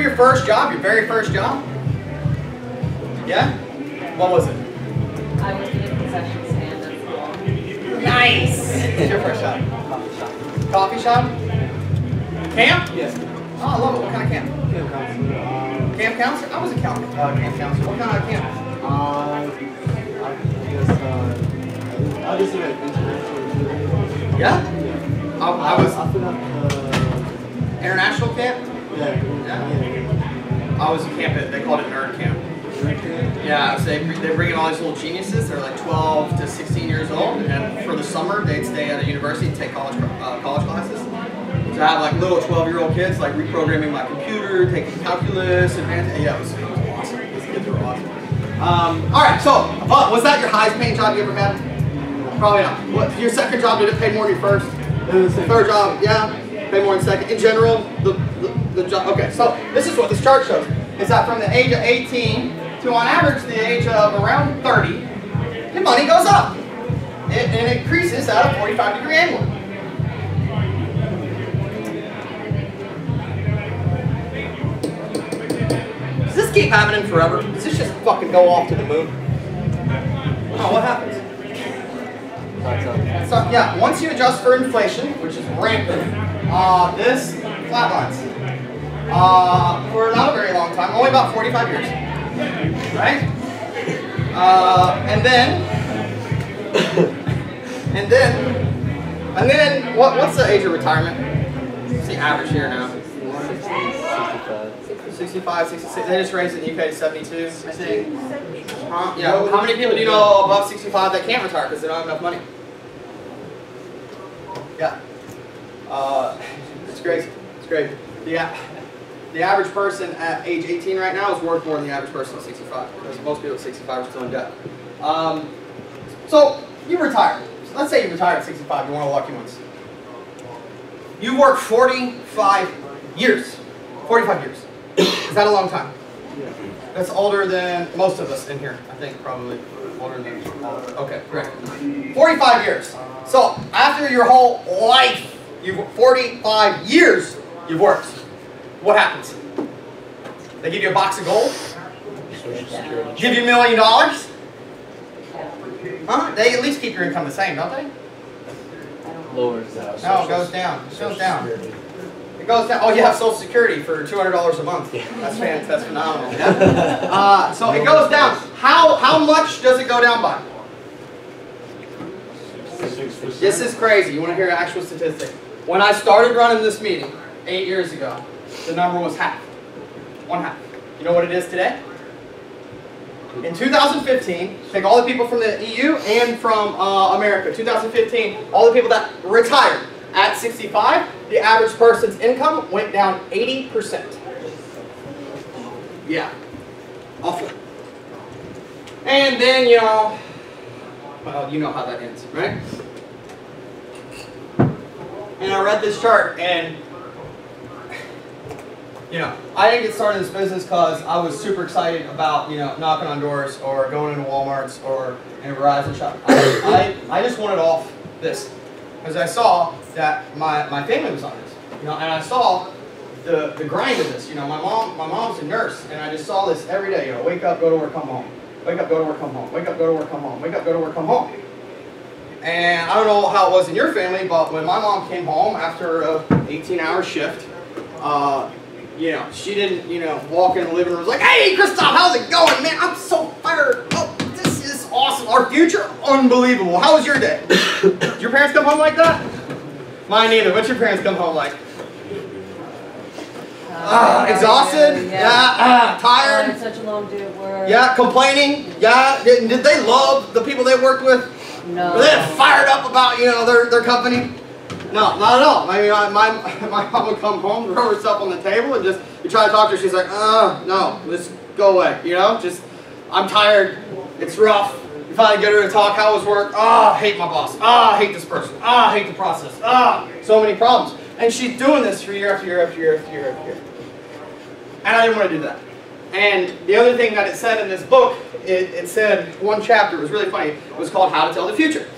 your first job, your very first job? Yeah? What was it? I was in a concession stand at school. Nice! What's your first job? Coffee shop? Camp? Yes. Oh, I love it. What kind of camp? Camp counselor. Camp counselor? I was a camp counselor. What kind of camp? I guess, I just did like international. Yeah? Yeah. I was I forgot international camp? yeah. I was a camp at, they called it nerd camp. Yeah, so they bring in all these little geniuses. They're like 12 to 16 years old, and for the summer they'd stay at a university and take college classes. So I have like little 12-year-old kids like reprogramming my computer, taking calculus, advanced. Yeah, it was awesome. These kids were awesome. All right, so was that your highest paying job you ever had? Probably not. What, your second job, did it pay more than your first? Third job, yeah, pay more than second. In general, the job. Okay, so this is what this chart shows. Is that from the age of 18 to on average the age of around 30, your money goes up. And it increases at a 45-degree angle. Does this keep happening forever? Does this just fucking go off to the moon? Oh, what happens? So, yeah, once you adjust for inflation, which is rampant, this flatlines. For not a very long time, only about 45 years. Right? And then, what's the age of retirement? What's the average here now? 65, 66. They just raised it in the UK to 72, I think. Yeah. How many people do you know above 65 that can't retire because they don't have enough money? Yeah. It's crazy. It's great. Yeah. The average person at age 18 right now is worth more than the average person at 65 because most people at 65 are still in debt. So you retire. So let's say you retire at 65. You're one of the lucky ones. You worked 45 years. 45 years. Is that a long time? Yeah. That's older than most of us in here. I think probably older than. Okay, great. 45 years. So after your whole life, 45 years you've worked. What happens? They give you a box of gold? Give you $1 million? Huh? They at least keep your income the same, don't they? Lowers out. No, it goes down. It goes down. It goes down. Oh, you have Social Security for $200 a month. That's fantastic. That's phenomenal. Yeah? So it goes down. How much does it go down by? 6%. This is crazy. You want to hear an actual statistic? When I started running this meeting 8 years ago, the number was half. 1/2. You know what it is today? In 2015, take all the people from the EU and from America. 2015, all the people that retired at 65, the average person's income went down 80%. Yeah. Awful. And then, you know, well, you know how that ends, right? And I read this chart, and you know, I didn't get started in this business because I was super excited about, you know, knocking on doors or going into Walmarts or in a Verizon shop. I just wanted off this because I saw that my family was on this, you know, and I saw the grind of this. You know, my mom's a nurse, and I just saw this every day. You know, wake up, go to work, come home. Wake up, go to work, come home. Wake up, go to work, come home. Wake up, go to work, come home. And I don't know how it was in your family, but when my mom came home after a 18-hour shift, you know, she didn't, you know, walk in the living room and was like, "Hey, Christoph, how's it going, man? I'm so fired up. This is awesome. Our future, unbelievable. How was your day?" Did your parents come home like that? Mine neither. What's your parents come home like? Exhausted? Yeah. Tired? Had such a long day at work. Yeah. Complaining? Yeah. Did they love the people they worked with? No. Were they fired up about, you know, their company? No, not at all. I mean, my mom would come home, throw herself on the table, and just, you try to talk to her, she's like, no, just go away, you know? Just, I'm tired, it's rough. You finally get her to talk, how was work? I hate my boss. I hate this person. I hate the process. So many problems. And she's doing this for year after year after year after year after year. And I didn't want to do that. And the other thing that it said in this book, it said, one chapter, it was really funny, it was called How to Tell the Future.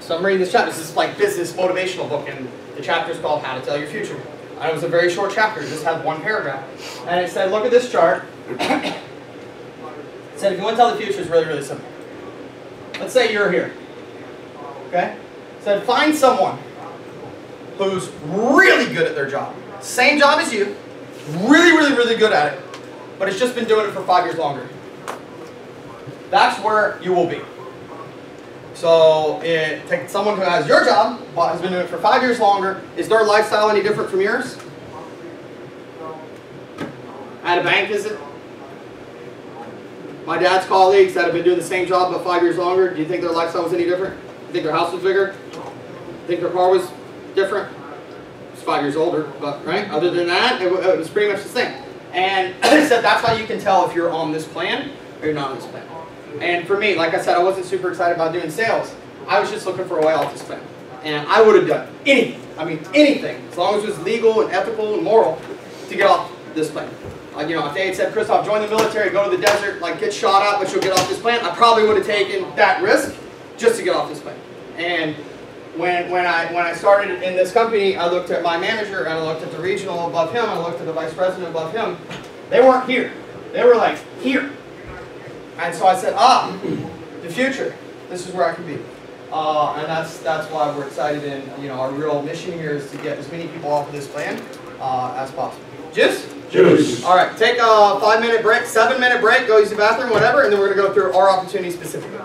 So I'm reading this chapter. This is like business motivational book, and the chapter is called How to Tell Your Future. And it was a very short chapter. It just had one paragraph. And it said, look at this chart. It said, if you want to tell the future, it's really, really simple. Let's say you're here. Okay? It said, find someone who's really good at their job. Same job as you. Really, really, really good at it. But it's just been doing it for 5 years longer. That's where you will be. So take someone who has your job, but has been doing it for 5 years longer. Is their lifestyle any different from yours? At a bank visit? My dad's colleagues that have been doing the same job but 5 years longer, do you think their lifestyle was any different? Do you think their house was bigger? Do you think their car was different? It's 5 years older, but right? Other than that, it was pretty much the same. And I said that's how you can tell if you're on this plan or you're not on this plan. And for me, like I said, I wasn't super excited about doing sales. I was just looking for a way off this plan. And I would have done anything, I mean anything, as long as it was legal and ethical and moral, to get off this plan. You know, if they had said, Christoph, join the military, go to the desert, like get shot at, but you'll get off this plan, I probably would have taken that risk just to get off this plan. And when I started in this company, I looked at my manager, and I looked at the regional above him, I looked at the vice president above him. They weren't here. They were like here. And so I said, the future. This is where I can be. And that's why we're excited. And our real mission here is to get as many people off of this plan as possible. Juice? Juice. All right, take a 5-minute break, 7-minute break, go use the bathroom, whatever, and then we're going to go through our opportunity specifically.